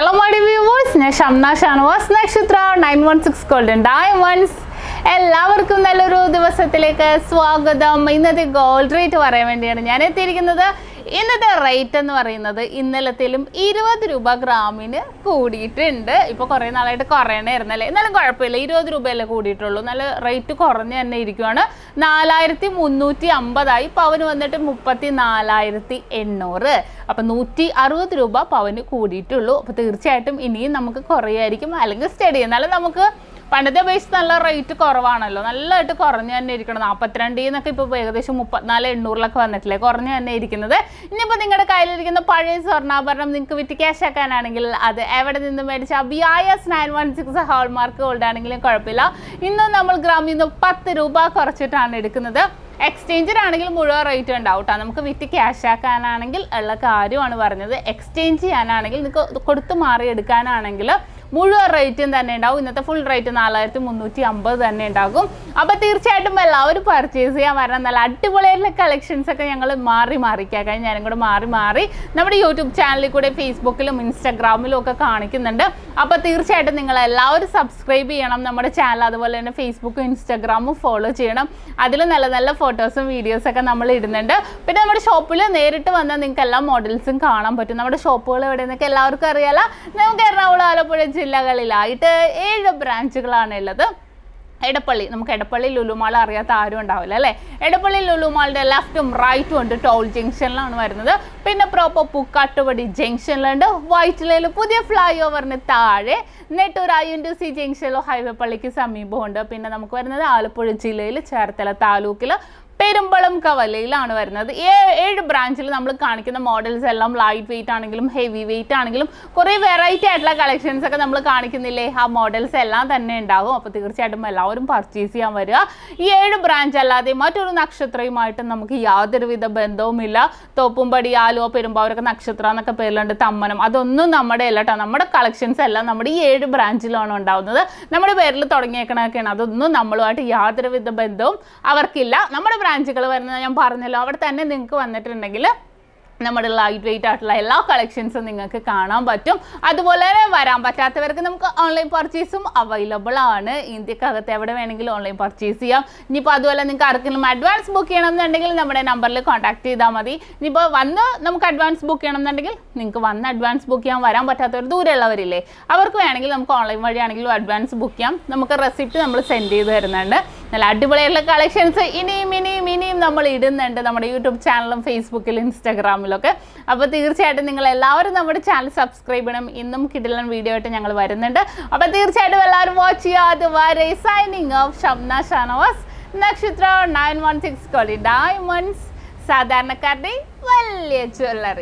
Hello my dear viewers, ഞാൻ ഷംന ഷാനവാസ് നക്ഷത്ര 916 golden diamonds. എല്ലാവർക്കും നല്ലൊരു ദിവസത്തിലേക്ക് സ്വാഗതം. ഇന്നത്തെ ഗോൾഡ് റേറ്റ് പറയാൻ വേണ്ടിയാണ് ഞാൻ എത്തിയിരിക്കുന്നത്. ഇന്നത്തെ റേറ്റ് എന്ന് പറയുന്നത് ഇന്നലത്തിലും 20 രൂപ ഗ്രാമിന് കൂടിയിട്ടുണ്ട്. ഇപ്പോൾ കുറേ നാളായിട്ട് കുറയണമായിരുന്നല്ലേ, എന്നാലും കുഴപ്പമില്ല, 20 രൂപയല്ലേ കൂടിയിട്ടുള്ളൂ. നല്ല റേറ്റ് കുറഞ്ഞ് തന്നെ ഇരിക്കുവാണ്. 4350 പവന് വന്നിട്ട് 34,800. അപ്പം 160 രൂപ പവന് കൂടിയിട്ടുള്ളൂ. അപ്പോൾ തീർച്ചയായിട്ടും ഇനിയും നമുക്ക് കുറയായിരിക്കും, അല്ലെങ്കിൽ സ്റ്റഡി. എന്നാലും നമുക്ക് പണ്ടത്തെ അപേക്ഷിച്ച് നല്ല റേറ്റ് കുറവാണല്ലോ, നല്ലതായിട്ട് കുറഞ്ഞ് തന്നെ ഇരിക്കണം. 42 എന്നൊക്കെ ഇപ്പോൾ ഏകദേശം 34,800 വന്നിട്ടില്ലേ, കുറഞ്ഞ് തന്നെ ഇരിക്കുന്നത്. ഇനിയിപ്പോൾ നിങ്ങളുടെ കയ്യിലിരിക്കുന്ന പഴയ സ്വർണ്ണാഭരണം നിങ്ങൾക്ക് വിറ്റ് ക്യാഷ് ആക്കാനാണെങ്കിൽ അത് എവിടെ നിന്ന് മേടിച്ച PICS 916 ഹോൾമാർക്ക് ഗോൾഡ് ആണെങ്കിലും കുഴപ്പമില്ല. ഇന്ന് നമ്മൾ ഗ്രാമിൽ നിന്ന് 10 രൂപ കുറച്ചിട്ടാണ് എടുക്കുന്നത്. എക്സ്ചേഞ്ചിനാണെങ്കിൽ മുഴുവൻ റേറ്റ് ഉണ്ടാവും കേട്ടോ. നമുക്ക് വിറ്റ് ക്യാഷ് ആക്കാനാണെങ്കിൽ ഉള്ള കാര്യമാണ് പറഞ്ഞത്. എക്സ്ചേഞ്ച് ചെയ്യാനാണെങ്കിൽ നിങ്ങൾക്ക് കൊടുത്തു മാറി എടുക്കാനാണെങ്കിൽ മുഴുവൻ റേറ്റും തന്നെ ഉണ്ടാവും. ഇന്നത്തെ ഫുൾ റേറ്റ് 4350 തന്നെ ഉണ്ടാകും. അപ്പോൾ തീർച്ചയായിട്ടും എല്ലാവരും പർച്ചേസ് ചെയ്യാൻ വരണം. നല്ല അടിപൊളിയായിട്ടുള്ള കളക്ഷൻസ് ഒക്കെ ഞങ്ങൾ മാറിക്കാം. ഞാനും കൂടെ മാറി നമ്മുടെ യൂട്യൂബ് ചാനലിൽ കൂടെ ഫേസ്ബുക്കിലും ഇൻസ്റ്റാഗ്രാമിലും ഒക്കെ കാണിക്കുന്നുണ്ട്. അപ്പോൾ തീർച്ചയായിട്ടും നിങ്ങൾ എല്ലാവരും സബ്സ്ക്രൈബ് ചെയ്യണം നമ്മുടെ ചാനൽ. അതുപോലെ തന്നെ ഫേസ്ബുക്കും ഇൻസ്റ്റാഗ്രാമും ഫോളോ ചെയ്യണം. അതിൽ നല്ല നല്ല ഫോട്ടോസും വീഡിയോസൊക്കെ നമ്മൾ ഇടുന്നുണ്ട്. പിന്നെ നമ്മുടെ ഷോപ്പിൽ നേരിട്ട് വന്നാൽ നിങ്ങൾക്ക് എല്ലാ മോഡൽസും കാണാൻ പറ്റും. നമ്മുടെ ഷോപ്പുകൾ എവിടെ നിന്നൊക്കെ എല്ലാവർക്കും അറിയാലോ. നമുക്ക് എറണാകുളം, ആലപ്പുഴ ജില്ലകളിലായിട്ട് 7 ബ്രാഞ്ചുകളാണ് ഉള്ളത്. നമുക്ക് എടപ്പള്ളി ലുലുമാൾ അറിയാത്ത ആരും ഉണ്ടാവില്ല അല്ലേ. എടപ്പള്ളി ലുലുമാളിൻ്റെ ലെഫ്റ്റും റൈറ്റും ഉണ്ട്. ടോൾ ജംഗ്ഷനിലാണ് വരുന്നത്. പിന്നെ പ്രോപ്പർ പൂക്കാട്ടുപടി ജംഗ്ഷനിലുണ്ട്. വൈറ്റിലയിൽ പുതിയ ഫ്ലൈ ഓവറിന് താഴെ നെട്ടൂർ INTC ജംഗ്ഷനിലോ ഹൈവേ പള്ളിക്ക് സമീപമുണ്ട്. പിന്നെ നമുക്ക് വരുന്നത് ആലപ്പുഴ ജില്ലയിൽ ചേർത്തല താലൂക്കിൽ പെരുമ്പളം കവലയിലാണ് വരുന്നത്. 7 ബ്രാഞ്ചിൽ നമ്മൾ കാണിക്കുന്ന മോഡൽസ് എല്ലാം ലൈറ്റ് വെയിറ്റ് ആണെങ്കിലും ഹെവി വെയിറ്റ് ആണെങ്കിലും കുറേ വെറൈറ്റി ആയിട്ടുള്ള കളക്ഷൻസ് ഒക്കെ നമ്മൾ കാണിക്കുന്നില്ലേ, ആ മോഡൽസ് എല്ലാം തന്നെ ഉണ്ടാകും. അപ്പോൾ തീർച്ചയായിട്ടും എല്ലാവരും പർച്ചേസ് ചെയ്യാൻ വരിക. ഈ 7 ബ്രാഞ്ച് അല്ലാതെ മറ്റൊരു നക്ഷത്രയുമായിട്ട് നമുക്ക് യാതൊരുവിധ ബന്ധവുമില്ല. തോപ്പുംപടി, ആലുവ, പെരുമ്പാവൂരൊക്കെ നക്ഷത്ര എന്നൊക്കെ പേരിലുണ്ട്. തമ്മനം, അതൊന്നും നമ്മുടെ അല്ല കേട്ടോ. നമ്മുടെ കളക്ഷൻസ് എല്ലാം നമ്മുടെ ഈ 7 ബ്രാഞ്ചിലാണ് ഉണ്ടാവുന്നത്. നമ്മുടെ പേരിൽ തുടങ്ങിയേക്കണൊക്കെയാണ്. അതൊന്നും നമ്മളുമായിട്ട് യാതൊരുവിധ ബന്ധവും അവർക്കില്ല. നമ്മുടെ ബ്രാഞ്ചുകൾ വരുന്നത് ഞാൻ പറഞ്ഞല്ലോ, അവിടെ തന്നെ നിങ്ങൾക്ക് വന്നിട്ടുണ്ടെങ്കിൽ നമ്മുടെ ലൈറ്റ് വെയിറ്റ് ആയിട്ടുള്ള എല്ലാ കളക്ഷൻസും നിങ്ങൾക്ക് കാണാൻ പറ്റും. അതുപോലെ തന്നെ വരാൻ പറ്റാത്തവർക്ക് നമുക്ക് ഓൺലൈൻ പർച്ചേസും അവൈലബിൾ ആണ്. ഇന്ത്യക്കകത്ത് എവിടെ വേണമെങ്കിലും ഓൺലൈൻ പർച്ചേസ് ചെയ്യാം. ഇനിയിപ്പോൾ അതുപോലെ നിങ്ങൾക്ക് ആർക്കെങ്കിലും അഡ്വാൻസ് ബുക്ക് ചെയ്യണം എന്നുണ്ടെങ്കിൽ നമ്മുടെ നമ്പറിൽ കോൺടാക്ട് ചെയ്താൽ മതി. ഇനിയിപ്പോൾ വന്ന് നമുക്ക് അഡ്വാൻസ് ബുക്ക് ചെയ്യണം എന്നുണ്ടെങ്കിൽ നിങ്ങൾക്ക് വന്ന് അഡ്വാൻസ് ബുക്ക് ചെയ്യാൻ വരാൻ പറ്റാത്തവർ ദൂരെയുള്ളവരില്ലേ, അവർക്ക് വേണമെങ്കിൽ നമുക്ക് ഓൺലൈൻ വഴിയാണെങ്കിലും അഡ്വാൻസ് ബുക്ക് ചെയ്യാം. നമുക്ക് റെസിപ്റ്റ് നമ്മൾ സെൻഡ് ചെയ്ത് തരുന്നുണ്ട്. നല്ല അടിപൊളിയായിട്ടുള്ള കളക്ഷൻസ് ഇനിയും നമ്മൾ ഇടുന്നുണ്ട് നമ്മുടെ യൂട്യൂബ് ചാനലും ഫേസ്ബുക്കിലും ഇൻസ്റ്റാഗ്രാമിലൊക്കെ. അപ്പോൾ തീർച്ചയായിട്ടും നിങ്ങൾ എല്ലാവരും നമ്മുടെ ചാനൽ സബ്സ്ക്രൈബ് ചെയ്യണം. ഇന്നും കിടിലൻ വീഡിയോ ആയിട്ട് ഞങ്ങൾ വരുന്നുണ്ട്. അപ്പോൾ തീർച്ചയായിട്ടും എല്ലാവരും വാച്ച് ചെയ്യുക. അതുവരെ സൈനിങ് ഓഫ് ഷംന ഷാനവാസ്, നക്ഷത്ര 916 ഡയമണ്ട്സ്, സാധാരണക്കാരുടെ വലിയ ജ്വല്ലറി.